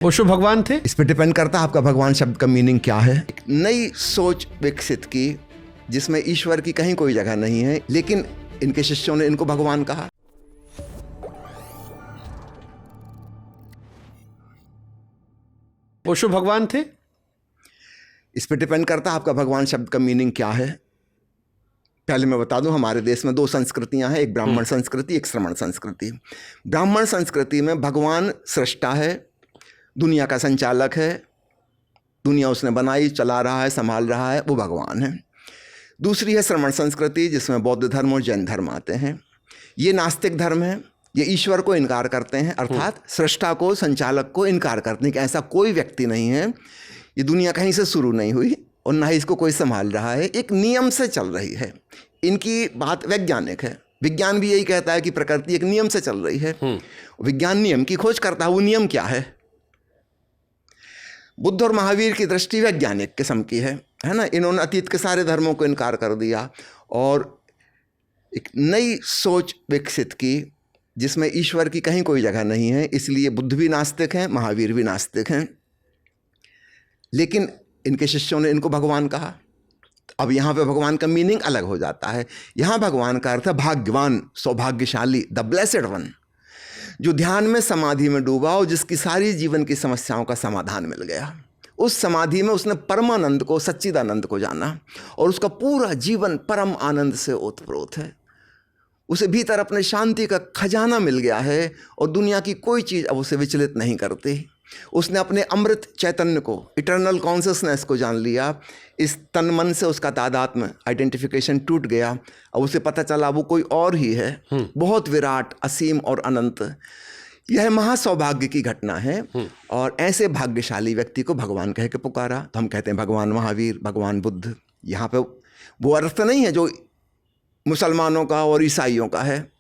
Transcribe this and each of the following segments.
ओशो भगवान थे? इस पर डिपेंड करता है आपका भगवान शब्द का मीनिंग क्या है। एक नई सोच विकसित की जिसमें ईश्वर की कहीं कोई जगह नहीं है, लेकिन इनके शिष्यों ने इनको भगवान कहा। ओशो भगवान थे? इस पर डिपेंड करता है आपका भगवान शब्द का मीनिंग क्या है। पहले मैं बता दूं, हमारे देश में दो संस्कृतियां हैं, एक ब्राह्मण संस्कृति, एक श्रमण संस्कृति। ब्राह्मण संस्कृति में भगवान सृष्टा है, दुनिया का संचालक है, दुनिया उसने बनाई, चला रहा है, संभाल रहा है, वो भगवान है। दूसरी है श्रमण संस्कृति, जिसमें बौद्ध धर्म और जैन धर्म आते हैं। ये नास्तिक धर्म है, ये ईश्वर को इनकार करते हैं, अर्थात सृष्टा को, संचालक को इनकार करते हैं कि ऐसा कोई व्यक्ति नहीं है, ये दुनिया कहीं से शुरू नहीं हुई और ना ही इसको कोई संभाल रहा है, एक नियम से चल रही है। इनकी बात वैज्ञानिक है, विज्ञान भी यही कहता है कि प्रकृति एक नियम से चल रही है। विज्ञान नियम की खोज करता है, वो नियम क्या है? बुद्ध और महावीर की दृष्टि वैज्ञानिक किस्म की है ना। इन्होंने अतीत के सारे धर्मों को इनकार कर दिया और एक नई सोच विकसित की जिसमें ईश्वर की कहीं कोई जगह नहीं है। इसलिए बुद्ध भी नास्तिक हैं, महावीर भी नास्तिक हैं, लेकिन इनके शिष्यों ने इनको भगवान कहा। अब यहाँ पे भगवान का मीनिंग अलग हो जाता है। यहाँ भगवान का अर्थ है भाग्यवान, सौभाग्यशाली, द ब्लेसेड वन, जो ध्यान में, समाधि में डूबा और जिसकी सारी जीवन की समस्याओं का समाधान मिल गया। उस समाधि में उसने परमानंद को, सच्चिदानंद को जाना और उसका पूरा जीवन परम आनंद से ओतप्रोत है। उसे भीतर अपने शांति का खजाना मिल गया है और दुनिया की कोई चीज़ अब उसे विचलित नहीं करती। उसने अपने अमृत चैतन्य को, इटर्नल कॉन्शसनेस को जान लिया। इस तन मन से उसका तादात्म्य, आइडेंटिफिकेशन टूट गया। अब उसे पता चला वो कोई और ही है, बहुत विराट, असीम और अनंत। यह महासौभाग्य की घटना है और ऐसे भाग्यशाली व्यक्ति को भगवान कह के पुकारा। तो हम कहते हैं भगवान महावीर, भगवान बुद्ध। यहाँ पे वो अर्थ नहीं है जो मुसलमानों का और ईसाइयों का है,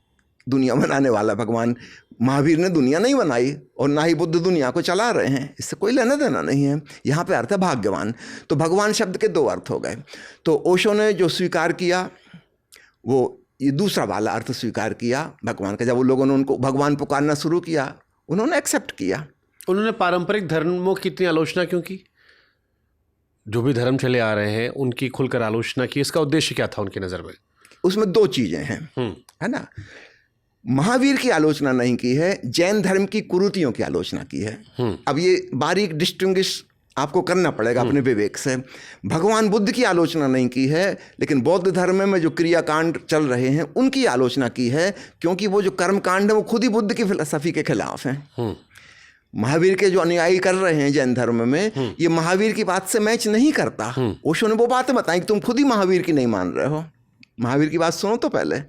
दुनिया बनाने वाला भगवान। महावीर ने दुनिया नहीं बनाई और ना ही बुद्ध दुनिया को चला रहे हैं, इससे कोई लेना देना नहीं है। यहाँ पे अर्थ है भाग्यवान। तो भगवान शब्द के दो अर्थ हो गए। तो ओशो ने जो स्वीकार किया वो ये दूसरा वाला अर्थ स्वीकार किया भगवान का। जब वो लोगों ने उनको भगवान पुकारना शुरू किया, उन्होंने एक्सेप्ट किया। उन्होंने पारंपरिक धर्मों की इतनी आलोचना क्यों की? जो भी धर्म चले आ रहे हैं उनकी खुलकर आलोचना की, इसका उद्देश्य क्या था उनकी नज़र में? उसमें दो चीज़ें हैं, है ना। महावीर की आलोचना नहीं की है, जैन धर्म की कुरीतियों की आलोचना की है। अब ये बारीक डिस्टिंग्विश आपको करना पड़ेगा अपने विवेक से। भगवान बुद्ध की आलोचना नहीं की है, लेकिन बौद्ध धर्म में जो क्रियाकांड चल रहे हैं उनकी आलोचना की है, क्योंकि वो जो कर्मकांड है वो खुद ही बुद्ध की फिलॉसफी के खिलाफ हैं। महावीर के जो अनुयायी कर रहे हैं जैन धर्म में, ये महावीर की बात से मैच नहीं करता। ओशो ने वो बातें बताई कि तुम खुद ही महावीर की नहीं मान रहे हो, महावीर की बात सुनो तो पहले।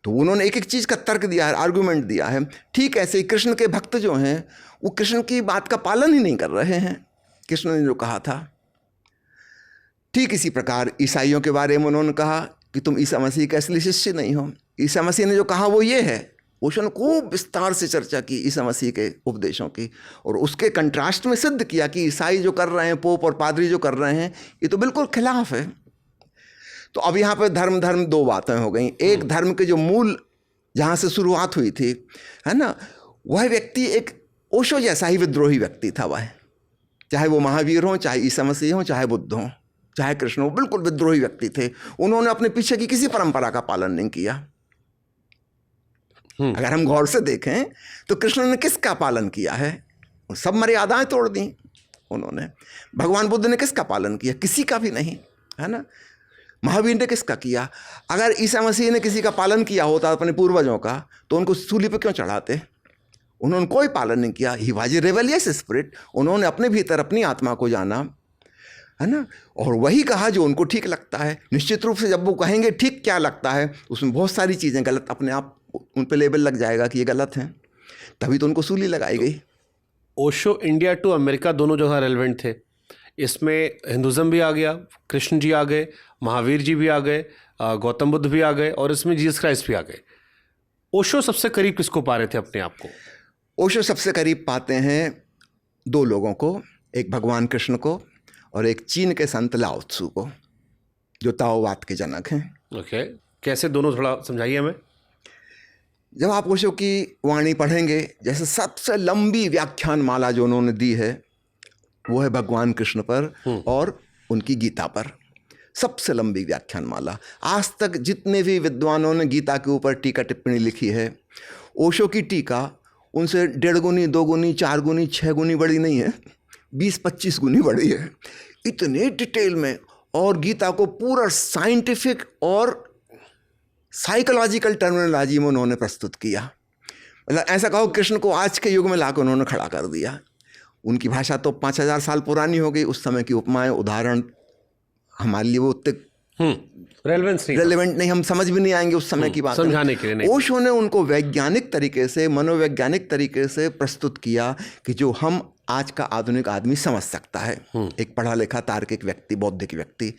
तो उन्होंने एक एक चीज़ का तर्क दिया है, आर्गुमेंट दिया है। ठीक ऐसे ही कृष्ण के भक्त जो हैं वो कृष्ण की बात का पालन ही नहीं कर रहे हैं, कृष्ण ने जो कहा था। ठीक इसी प्रकार ईसाइयों के बारे में उन्होंने कहा कि तुम ईसा मसीह के असली शिष्य नहीं हो। ईसा मसीह ने जो कहा वो ये है। ओशो ने खूब विस्तार से चर्चा की ईसा मसीह के उपदेशों की और उसके कंट्रास्ट में सिद्ध किया कि ईसाई जो कर रहे हैं, पोप और पादरी जो कर रहे हैं, ये तो बिल्कुल खिलाफ है। तो अब यहाँ पर धर्म दो बातें हो गई। एक, धर्म के जो मूल जहाँ से शुरुआत हुई थी, है ना, वह व्यक्ति एक ओशो जैसा ही विद्रोही व्यक्ति था। वह, चाहे वो महावीर हों, चाहे ईसा मसीह हों, चाहे बुद्ध हों, चाहे कृष्ण हो, बिल्कुल विद्रोही व्यक्ति थे। उन्होंने अपने पीछे की किसी परंपरा का पालन नहीं किया। अगर हम गौर से देखें तो कृष्ण ने किसका पालन किया है? सब मर्यादाएं तोड़ दी उन्होंने। भगवान बुद्ध ने किसका पालन किया? किसी का भी नहीं, है ना। महावीर ने किसका किया? अगर ईसा मसीह ने किसी का पालन किया होता अपने पूर्वजों का, तो उनको सूली पर क्यों चढ़ाते? उन्होंने कोई पालन नहीं किया। He was a rebellious spirit. उन्होंने अपने भीतर अपनी आत्मा को जाना, है ना, और वही कहा जो उनको ठीक लगता है। निश्चित रूप से जब वो कहेंगे ठीक क्या लगता है, उसमें बहुत सारी चीज़ें गलत अपने आप उन पर लेबल लग जाएगा कि ये गलत हैं, तभी तो उनको सूली लगाई गई। ओशो इंडिया टू अमेरिका दोनों जगह रेलिवेंट थे। इसमें हिंदुज़म भी आ गया, कृष्ण जी आ गए, महावीर जी भी आ गए, गौतम बुद्ध भी आ गए और इसमें जीसस क्राइस्ट भी आ गए। ओशो सबसे करीब किसको पा रहे थे अपने आप को? ओशो सबसे करीब पाते हैं दो लोगों को, एक भगवान कृष्ण को और एक चीन के संत लाओ त्सु को, जो ताओवाद के जनक हैं। ओके, कैसे दोनों, थोड़ा समझाइए हमें। जब आप ओशो की वाणी पढ़ेंगे, जैसे सबसे लंबी व्याख्यान माला जो उन्होंने दी है वो है भगवान कृष्ण पर और उनकी गीता पर। सबसे लंबी व्याख्यान माला। आज तक जितने भी विद्वानों ने गीता के ऊपर टीका टिप्पणी लिखी है, ओशो की टीका उनसे 1.5 गुनी, 2 गुनी, 4 गुनी, 6 गुनी बड़ी नहीं है, 20-25 गुनी बड़ी है, इतने डिटेल में। और गीता को पूरा साइंटिफिक और साइकोलॉजिकल टर्मिनोलॉजी में उन्होंने प्रस्तुत किया। मतलब ऐसा कहो कृष्ण को आज के युग में लाकर उन्होंने खड़ा कर दिया। उनकी भाषा तो 5000 साल पुरानी हो गई। उस समय की उपमाएं, उदाहरण हमारे लिए वो उतने रेलेवेंट नहीं, हम समझ भी नहीं आएंगे उस समय की बात समझाने के लिए नहीं। ओशो ने उनको वैज्ञानिक तरीके से, मनोवैज्ञानिक तरीके से प्रस्तुत किया कि जो हम आज का आधुनिक आदमी समझ सकता है, एक पढ़ा लिखा तार्किक व्यक्ति, बौद्धिक व्यक्ति।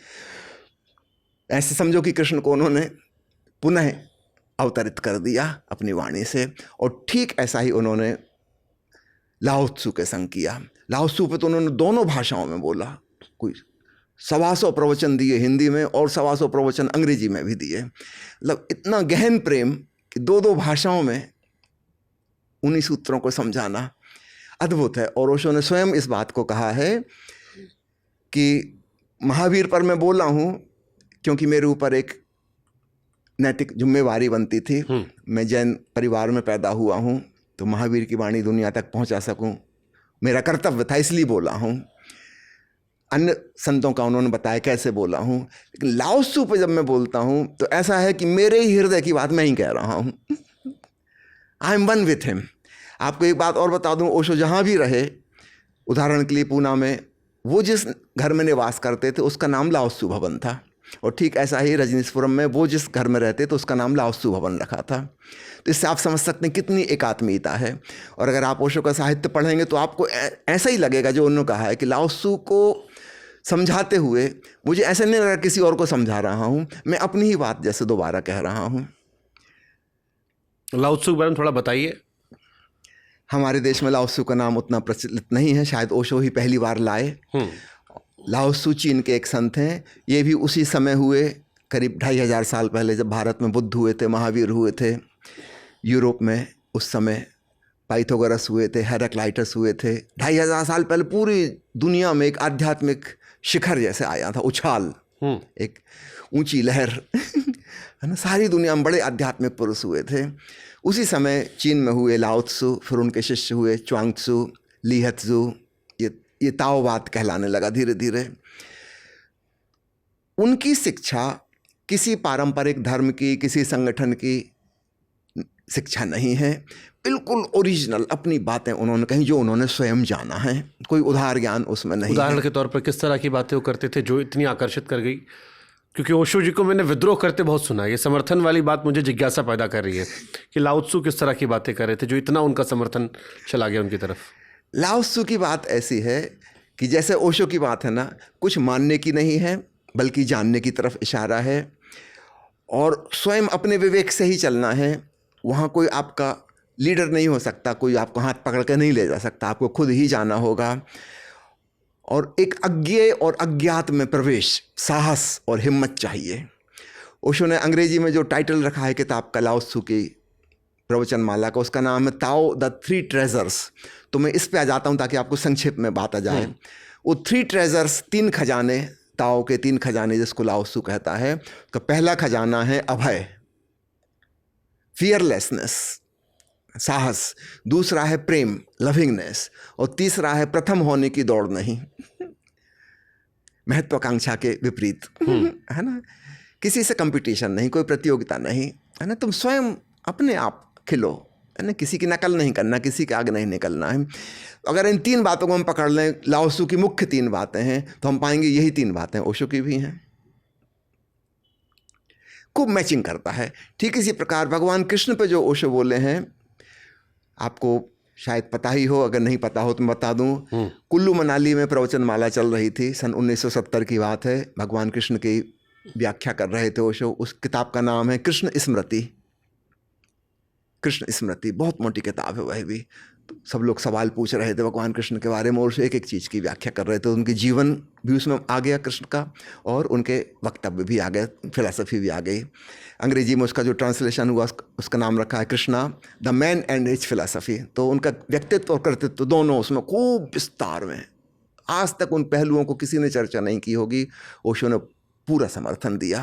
ऐसे समझो कि कृष्ण को उन्होंने पुनः अवतरित कर दिया अपनी वाणी से। और ठीक ऐसा ही उन्होंने लाओ त्सु के संग किया। लाओ त्सु पे तो उन्होंने दोनों भाषाओं में बोला। कोई 125 प्रवचन दिए हिंदी में और 125 प्रवचन अंग्रेजी में भी दिए। मतलब इतना गहन प्रेम कि 2 भाषाओं में उन्हीं सूत्रों को समझाना अद्भुत है। और ओशो ने स्वयं इस बात को कहा है कि महावीर पर मैं बोला हूँ क्योंकि मेरे ऊपर एक नैतिक जिम्मेवारी बनती थी। मैं जैन परिवार में पैदा हुआ हूँ, तो महावीर की वाणी दुनिया तक पहुँचा सकूँ, मेरा कर्तव्य था, इसलिए बोला हूँ। अन्य संतों का उन्होंने बताया कैसे बोला हूँ। लेकिन लाओ त्सु पे जब मैं बोलता हूँ तो ऐसा है कि मेरे ही हृदय की बात मैं ही कह रहा हूँ। I am one with him. आपको एक बात और बता दूँ, ओशो जहाँ भी रहे, उदाहरण के लिए पूना में वो जिस घर में निवास करते थे उसका नाम लाओ त्सु भवन था। और ठीक ऐसा ही रजनीशपुरम में वो जिस घर में रहते तो उसका नाम लाओ त्सु भवन रखा था। तो इससे आप समझ सकते हैं कितनी एकात्मीयता है। और अगर आप ओशो का साहित्य पढ़ेंगे तो आपको ऐसा ही लगेगा जो उन्होंने कहा है कि लाओ त्सु को समझाते हुए मुझे ऐसा नहीं लगा किसी और को समझा रहा हूँ, मैं अपनी ही बात जैसे दोबारा कह रहा हूँ। लाओ त्सु के बारे में थोड़ा बताइए। हमारे देश में लाओ त्सु का नाम उतना प्रचलित नहीं है, शायद ओशो ही पहली बार लाए। लाओ त्सु चीन के एक संत हैं। ये भी उसी समय हुए, करीब 2500 साल पहले, जब भारत में बुद्ध हुए थे, महावीर हुए थे। यूरोप में उस समय पाइथागोरस हुए थे, हेराक्लाइटस हुए थे। 2500 साल पहले पूरी दुनिया में एक आध्यात्मिक शिखर जैसे आया था, उछाल, एक ऊंची लहर है ना। सारी दुनिया में बड़े आध्यात्मिक पुरुष हुए थे। उसी समय चीन में हुए लाओ त्सु, फिर उनके शिष्य हुए च्वांग त्सु, ली हेत्जू। ये ताओवाद कहलाने लगा धीरे धीरे। उनकी शिक्षा किसी पारंपरिक धर्म की, किसी संगठन की शिक्षा नहीं है, बिल्कुल ओरिजिनल अपनी बातें उन्होंने कही जो उन्होंने स्वयं जाना है। कोई उधार ज्ञान उसमें नहीं। उदाहरण के तौर पर किस तरह की बातें वो करते थे जो इतनी आकर्षित कर गई? क्योंकि ओशो जी को मैंने विद्रोह करते बहुत सुना है। ये समर्थन वाली बात मुझे जिज्ञासा पैदा कर रही है कि लाओ त्सु किस तरह की बातें कर रहे थे जो इतना उनका समर्थन चला गया उनकी तरफ। लाओ त्सु की बात ऐसी है कि जैसे ओशो की बात है ना, कुछ मानने की नहीं है बल्कि जानने की तरफ इशारा है। और स्वयं अपने विवेक से ही चलना है। वहाँ कोई आपका लीडर नहीं हो सकता, कोई आपको हाथ पकड़ कर नहीं ले जा सकता, आपको खुद ही जाना होगा। और एक अज्ञेय और अज्ञात में प्रवेश, साहस और हिम्मत चाहिए। ओशो ने अंग्रेजी में जो टाइटल रखा है किताब का लाओ त्सु की प्रवचन माला का, उसका नाम है ताओ द 3 ट्रेजर्स। तो मैं इस पे आ जाता हूँ ताकि आपको संक्षेप में बात आ जाए। वो 3 ट्रेजर्स, 3 खजाने, ताओ के 3 खजाने जिसको लाओ त्सु कहता है। तो पहला खजाना है अभय, फियरलेसनेस, साहस। दूसरा है प्रेम, लविंगनेस। और तीसरा है प्रथम होने की दौड़ नहीं, महत्वाकांक्षा के विपरीत, है ना। किसी से कंपटीशन नहीं, कोई प्रतियोगिता नहीं, है ना। तुम स्वयं अपने आप खिलो, है ना। किसी की नकल नहीं करना, किसी के आगे नहीं निकलना है। अगर इन 3 बातों को हम पकड़ लें, लाओ त्सु की मुख्य 3 बातें हैं, तो हम पाएंगे यही 3 बातें ओशो की भी हैं। खूब मैचिंग करता है। ठीक इसी प्रकार भगवान कृष्ण पे जो ओशो बोले हैं, आपको शायद पता ही हो, अगर नहीं पता हो तो मैं बता दूं। कुल्लू मनाली में प्रवचन माला चल रही थी, सन 1970 की बात है। भगवान कृष्ण की व्याख्या कर रहे थे ओशो। उस किताब का नाम है कृष्ण स्मृति। कृष्ण स्मृति बहुत मोटी किताब है वह भी। सब लोग सवाल पूछ रहे थे भगवान कृष्ण के बारे में और एक एक चीज़ की व्याख्या कर रहे थे। उनके जीवन भी उसमें आ गया कृष्ण का, और उनके वक्तव्य भी आ गए, फिलॉसफी भी आ गई। अंग्रेजी में उसका जो ट्रांसलेशन हुआ उसका नाम रखा है Krishna the man and his philosophy. तो उनका व्यक्तित्व और कर्तृत्व दोनों उसमें खूब विस्तार में, आज तक उन पहलुओं को किसी ने चर्चा नहीं की होगी, ओशो ने पूरा समर्थन दिया।